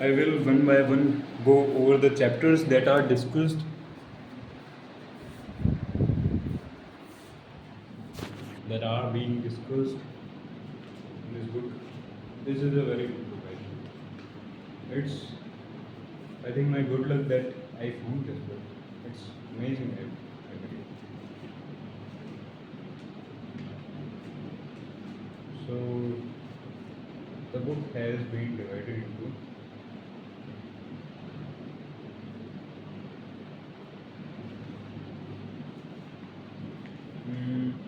I will one by one go over the chapters that are discussed, that are being discussed in this book. This is a very good book, I think. I think my good luck that I found this book. It's amazing, I believe. So, the book has been divided into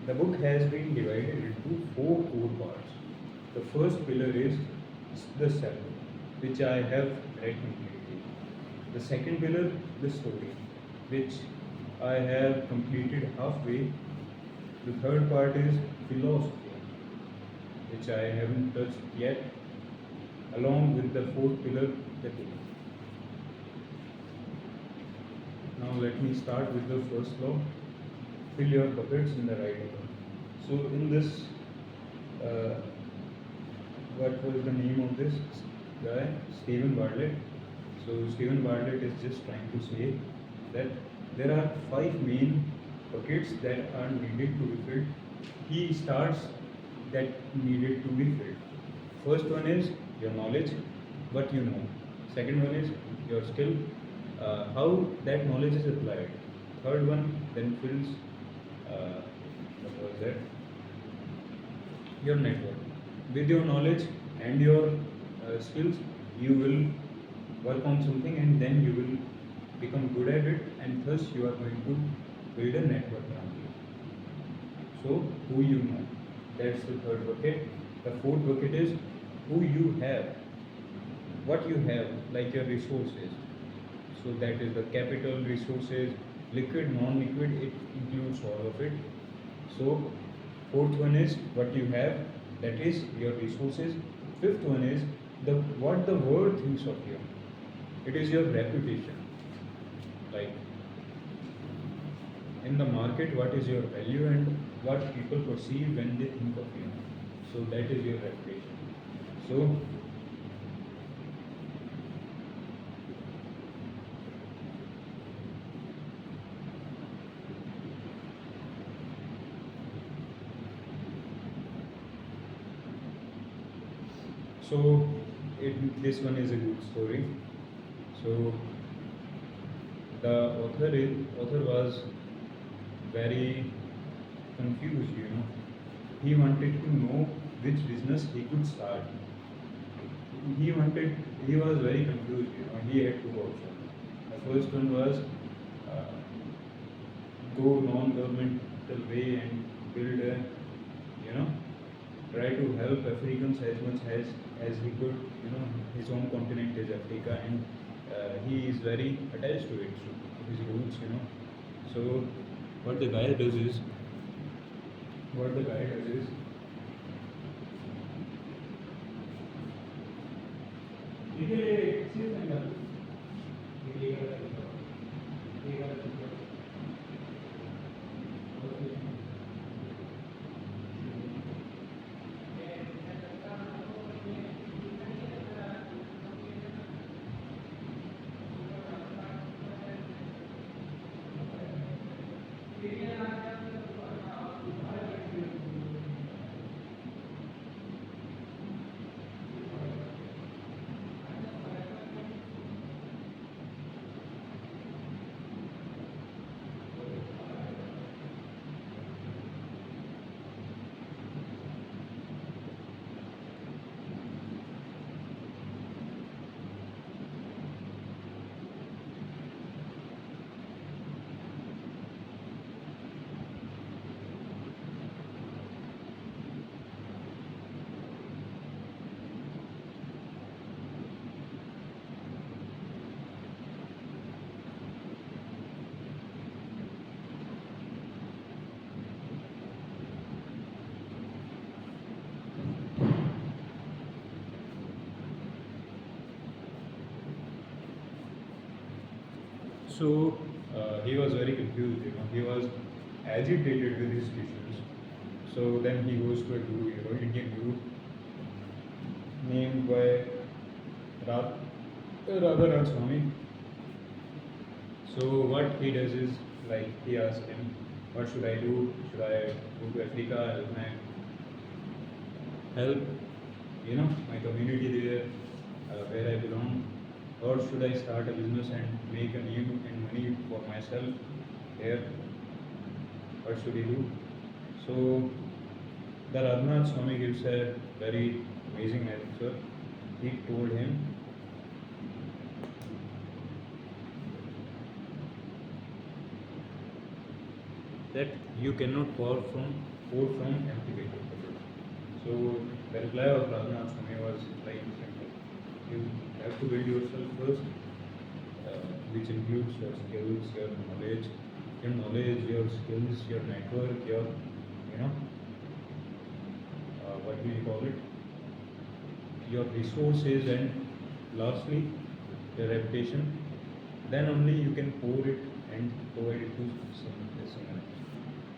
the book has been divided into four core parts. The first pillar is the self, which I have read completely. The second pillar, the story, which I have completed halfway. The third part is philosophy, which I haven't touched yet, along with the fourth pillar, the ethics. Now let me start with the first law: fill your buckets in the right order. So in this, uh, what was the name of this guy? Stephen Bartlett. So Stephen Bartlett is just trying to say that there are five main buckets that are needed to be filled. He starts that needed to be filled. First one is your knowledge, what you know. Second one is your skill, how that knowledge is applied. Third one then fills, what was that? Your network. With your knowledge and your skills, you will work on something and then you will become good at it, and thus you are going to build a network around you. So, who you know. That's the third bucket. The fourth bucket is who you have, what you have, like your resources. So, that is the capital, resources, liquid, non liquid, it includes all of it. So, fourth one is what you have, that is your resources. Fifth one is the what the world thinks of you. It is your reputation. Like in the market, what is your value and what people perceive when they think of you. So that is your reputation. So so this one is a good story. So the author was very confused, you know. He wanted to know which business he could start. He was very confused, you know. He had two options. The first one was uh, go non-governmental way and build a, you know, try to help Africans as much as he could. You know, his own continent is Africa, and he is very attached to it, to his roots. You know, so what the guy does is, what the guy does is, so he was very confused. You know, he was agitated with his issues. So then he goes to a guru, you know, Indian guru named by Rat. Radharaj Swami. So what he does is, like, he asks him, what should I do? Should I go to Africa, help my community there, where I belong, or should I start a business and make a name and money for myself here? What should he do? So the Radhanath Swami gives a very amazing answer. He told him that you cannot pour from empty paper. So the reply of Radhanath Swami was like simple. You have to build yourself first, which includes your skills, your skills, your network, your what do you call it? Your resources, and lastly your reputation. Then only you can pour it and provide it to someone else.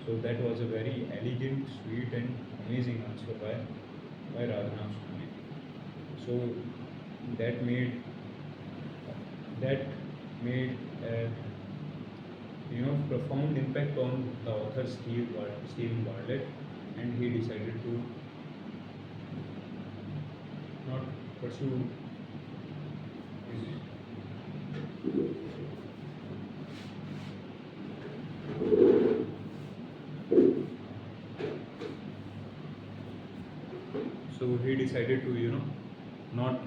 So that was a very elegant, sweet, and amazing answer by Radhanath Swami. So that made that made a profound impact on the author Stephen Bartlett, and he decided to not pursue his. So he decided to not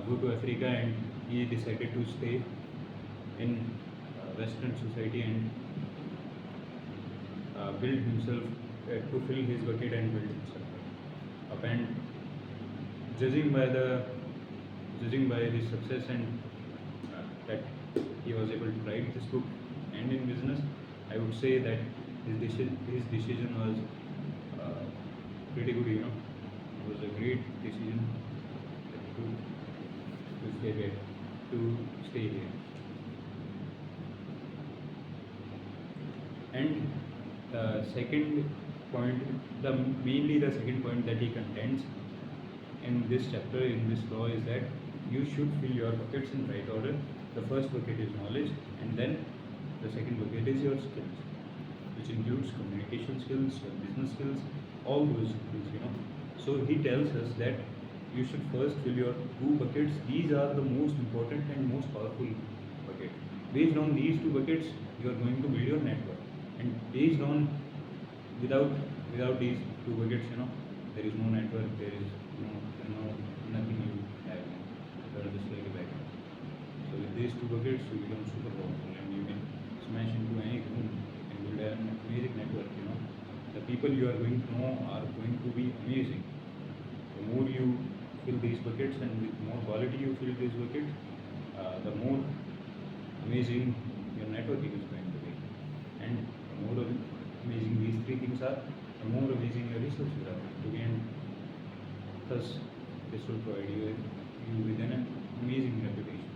go to Africa, and he decided to stay in Western society and build himself, to fill his bucket and build himself up. And judging by his success, and that he was able to write this book and in business, I would say that his decision was pretty good. It was a great decision to stay here. And the second point, mainly the second point that he contends in this chapter, in this law, is that you should fill your buckets in right order. The first bucket is knowledge, and then the second bucket is your skills, which includes communication skills, your business skills, all those skills. So he tells us that you should first fill your two buckets. These are the most important and most powerful bucket. Based on these two buckets, you are going to build your network, and based on without these two buckets, there is no network, there is nothing you have. You are just like a bag. So with these two buckets, you become super powerful, and you can smash into any room and build an amazing network. The people you are going to know are going to be amazing. The more you fill these buckets, and with more quality you fill these buckets, the more amazing your networking is going to be. And the more amazing these three things are, the more amazing your resources are going to be. And thus, this will provide you with an amazing reputation.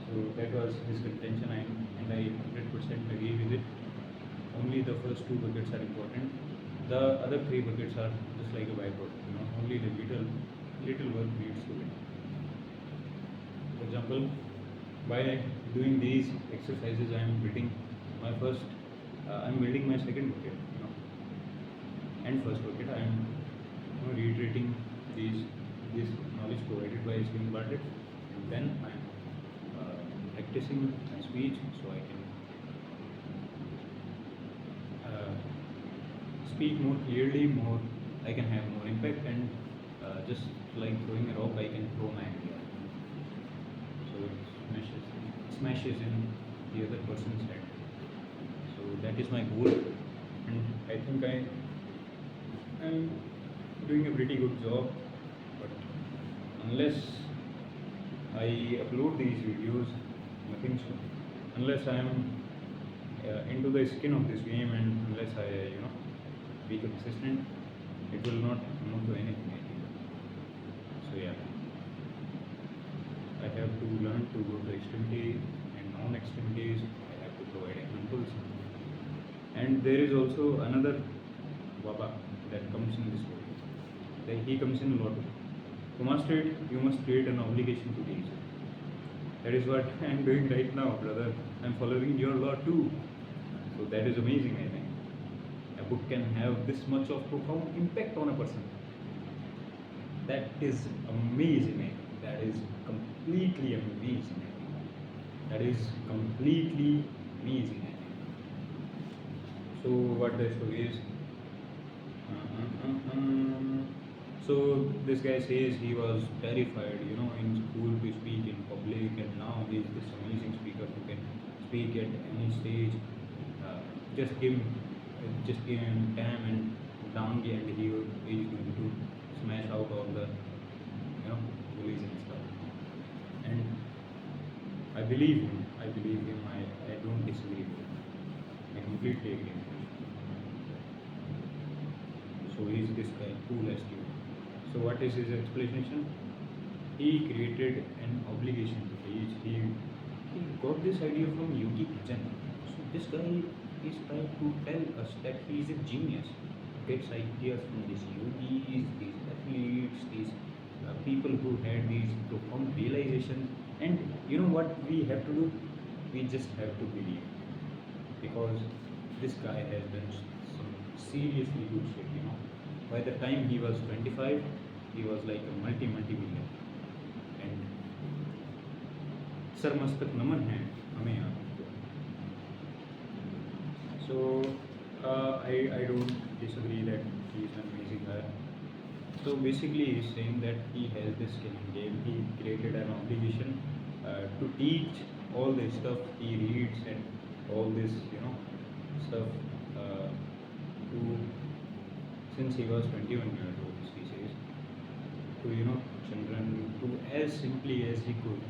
So that was his contention, and I 100% agree with it. Only the first two buckets are important. The other three buckets are just like a byproduct. Only the little work needs to be done. For example, by doing these exercises, I am building my second bucket. And first bucket, I am reiterating this knowledge provided by Stephen Bartlett, and then I am practicing my speech so I can speak more clearly, I can have more impact, and just like throwing a rock, I can throw my idea. So it smashes in the other person's head. So that is my goal, and I think I'm doing a pretty good job. But unless I upload these videos, nothing so. Unless I am into the skin of this game, and unless I be consistent, it will not amount to anything, I think. So yeah, I have to learn to go to extremity and non-extremities. I have to provide examples, and there is also another Baba that comes in this story. He comes in a lot. To master it, you must create an obligation to teach. That is what I'm doing right now, brother. I'm following your law too. So that is amazing, I think. A book can have this much of profound impact on a person. That is amazing, I think. That is completely amazing, I think. That is completely amazing, I think. So what the story is? So this guy says he was terrified, in school to speak in public, and now he is this amazing speaker who can speak at any stage. Uh, just give him time and donkey, and he is going to smash out all the bullies and stuff. And I believe him. I believe him. I don't disagree with him. I completely agree with him. So he is this guy, cool as you. So what is his explanation? He created an obligation to teach. He got this idea from Yogi Kitchen. So this guy is trying to tell us that he is a genius. Gets ideas from these yogis, these athletes, these people who had these profound realizations. And you know what we have to do? We just have to believe, because this guy has done some seriously good shit. By the time he was 25, he was like a multi-millionaire. And sir मस्तक नमन है हमें यहाँ. So I don't disagree that he is an amazing guy. So basically he's saying that he has this skill in game. He created an obligation to teach all the stuff he reads and all this stuff to, since he was 21 years old, he says, to children, to as simply as he could.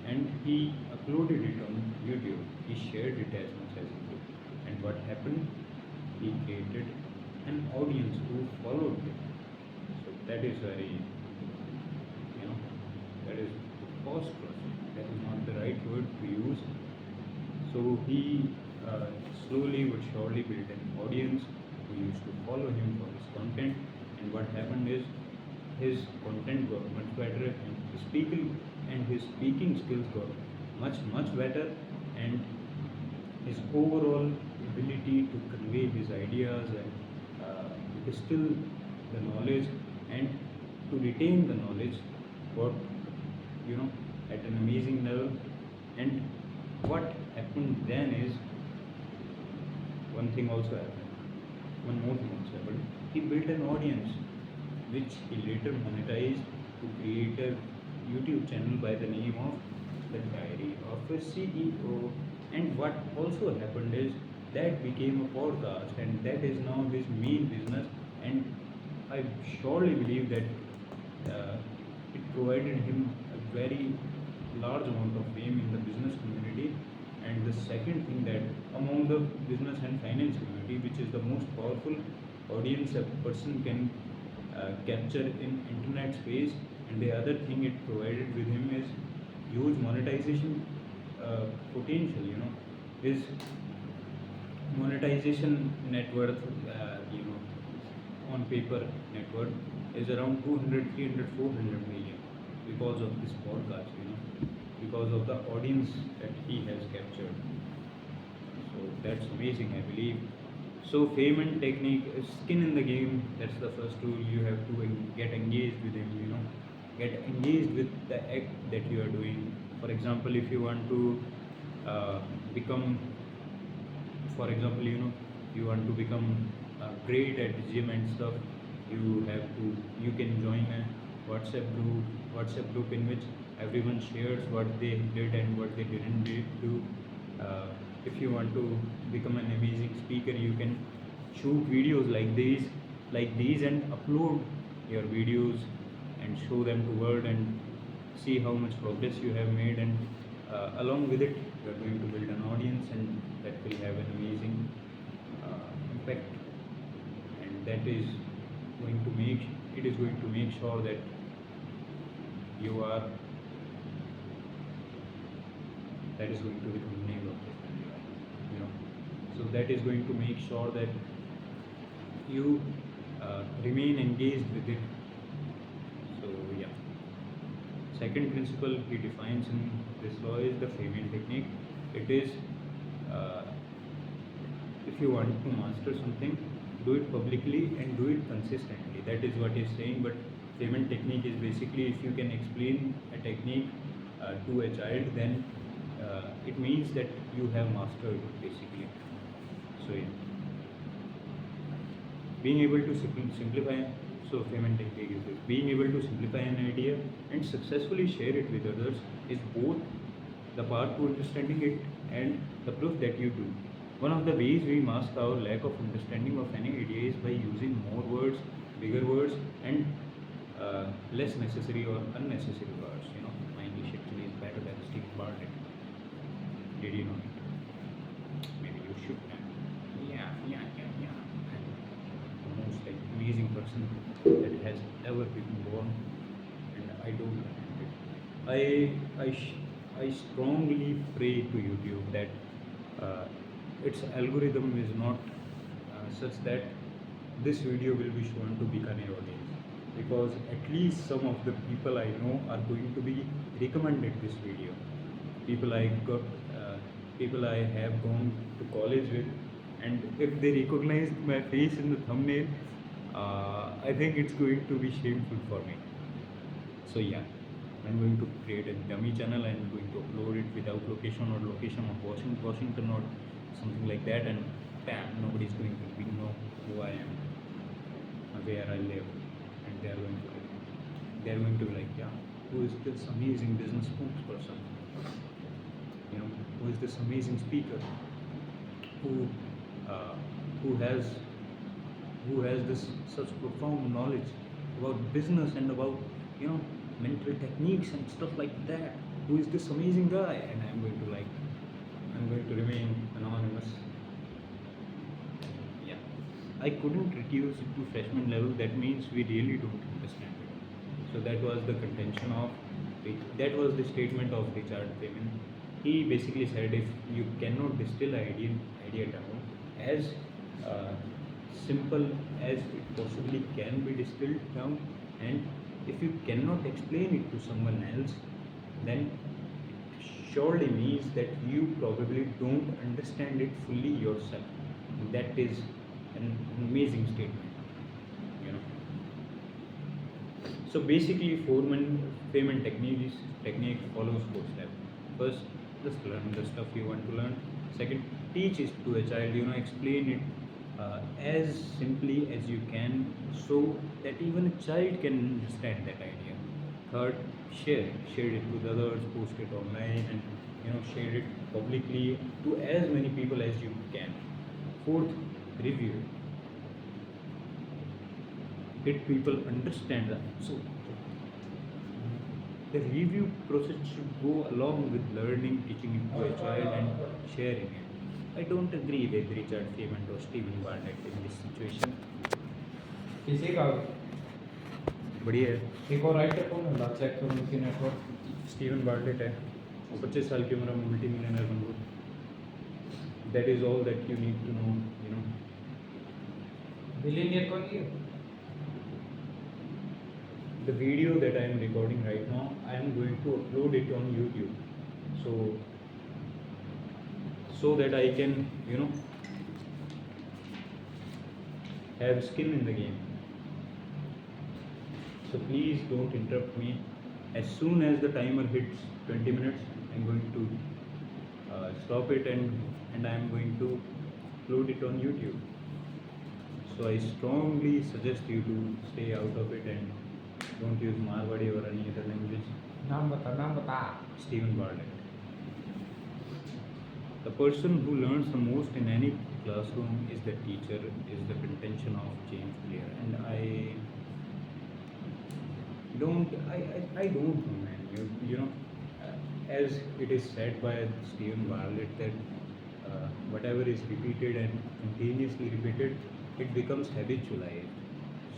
And he uploaded it on YouTube. He shared it as much as he could. And what happened? He created an audience who followed him. So that is very, that is preposterous. That is not the right word to use. So he slowly but surely built an audience who used to follow him for his content. And what happened is his content got much better, and his speaking skills got much better, and his overall ability to convey his ideas and distill the knowledge and to retain the knowledge got at an amazing level. And what happened then is, one thing also happened, one more thing also happened. He built an audience which he later monetized to create a YouTube channel by the name of The Diary of a CEO. And what also happened is that became a podcast, and that is now his main business. And I surely believe that it provided him a very large amount of fame in the business community. And the second thing, that among the business and finance community, which is the most powerful audience a person can capture in internet space. And the other thing it provided with him is huge monetization potential. His monetization net worth, on paper net worth is around 200, 300, 400 million because of this podcast, because of the audience that he has captured. So that's amazing, I believe. So fame and technique, skin in the game. That's the first rule. You have to get engaged with him. Get engaged with the act that you are doing. For example, if you want to become, for example, you want to become great at gym and stuff, you can join a WhatsApp group in which everyone shares what they did and what they didn't do. If you want to become an amazing speaker, you can shoot videos like these and upload your videos and show them to world and see how much progress you have made. And along with it, you are going to build an audience, and that will have an amazing impact. And that is going to make sure that you are, that is going to be the thumbnail of this video. So that is going to make sure that you remain engaged with it. So yeah, second principle he defines in this law is the Feynman technique. It is uh, if you want to master something, do it publicly and do it consistently. That is what he's saying. But Feynman technique is basically if you can explain a technique to a child, then it means that you have mastered it basically. So yeah, being able to simplify. So Feynman technique is this: being able to simplify an idea and successfully share it with others is both the path to understanding it and the proof that you do. One of the ways we mask our lack of understanding of any idea is by using more words, bigger words, and less necessary or unnecessary words. You know, my English actually is better than Steve Bartlett. Did you know it? Maybe you should know. Yeah. I'm the most like amazing person that has ever been born, and I don't like it. I strongly pray to YouTube that its algorithm is not such that this video will be shown to Bikaner audience, because at least some of the people I know are going to be recommended this video. People I got, people I have gone to college with, and if they recognize my face in the thumbnail, I think it's going to be shameful for me. So yeah, I'm going to create a dummy channel. I'm going to upload it without location or location of Washington or something like that, and bam, nobody's going to know who I am, where I live, and they're going to be like, yeah, who is this amazing business spokesperson? You know, who is this amazing speaker? Who uh, who has who has this such profound knowledge about business and about, you know, mental techniques and stuff like that? Who is this amazing guy? And I'm going to remain anonymous. Yeah, I couldn't reduce it to freshman level. That means we really don't understand it. So that was the contention of that was the statement of Richard Feynman. He basically said if you cannot distill idea down as uh, simple as it possibly can be distilled down, and if you cannot explain it to someone else, then it surely means that you probably don't understand it fully yourself. That is an amazing statement, you know. So basically, Feynman technique follows four steps. First, just learn the stuff you want to learn. Second, teach it to a child. You know, explain it as simply as you can, so that even a child can understand that idea. Third, share it with others, post it online, and, you know, share it publicly to as many people as you can. Fourth, review it. Let people understand that. So the review process should go along with learning, teaching it to a child, and sharing it. I don't agree with Richard Feynman or Stephen Barnett in this situation. किसी का बढ़िया है। एक और writer कौन है check करो उनकी नेटवर्क स्टीवन बार्टलेट है, वो 25 साल की उम्र में मल्टी मिलियनर बन गया। That is all that you need to know, you know. Billionaire कौन है? The video that I am recording right now, I am going to upload it on YouTube, so that I can, you know, have skin in the game. So please don't interrupt me. As soon as the timer hits 20 minutes, I'm going to stop it, and I'm going to upload it on YouTube. So I strongly suggest you to stay out of it and don't use Marwadi or any other language. नाम बता Stephen Bartlett. The person who learns the most in any classroom is the teacher, is the contention of James Clear. And I don't know, man. You know, as it is said by Stephen Bartlett that whatever is repeated and continuously repeated, it becomes habitualized.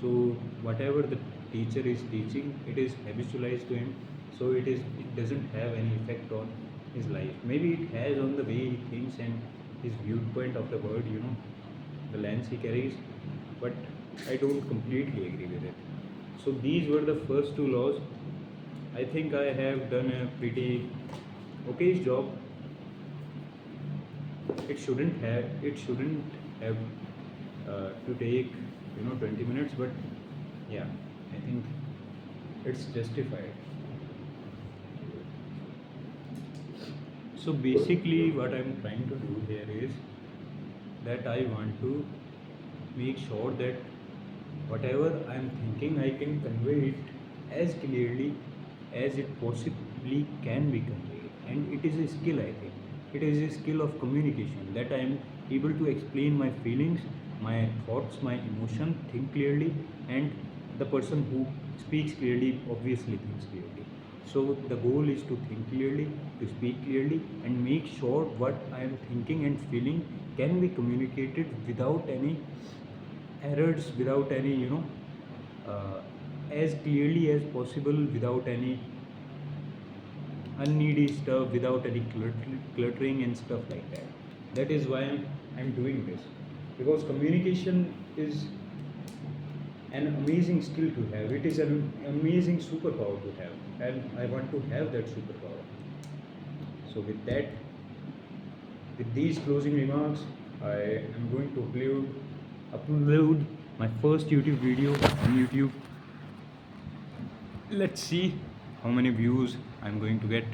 So whatever the teacher is teaching, it is habitualized to him. So it doesn't have any effect on his life. Maybe it has on the way he thinks and his viewpoint of the world, you know, the lens he carries. But I don't completely agree with it. So these were the first two laws, I think I have done a pretty okay job. It shouldn't have to take 20 minutes, but yeah, I think it's justified. So basically, what I'm trying to do here is that I want to make sure that whatever I'm thinking, I can convey it as clearly as it possibly can be conveyed. And it is a skill, I think. It is a skill of communication that I am able to explain my feelings, my thoughts, my emotion, think clearly, and the person who speaks clearly obviously thinks clearly. So the goal is to think clearly, to speak clearly, and make sure what I am thinking and feeling can be communicated without any errors, without any uh, as clearly as possible, without any unneedy stuff, without any cluttering and stuff like that. That is why I'm doing this, because communication is an amazing skill to have. It is an amazing superpower to have, and I want to have that superpower. So with these closing remarks, I am going to upload my first YouTube video on YouTube. Let's see how many views I'm going to get.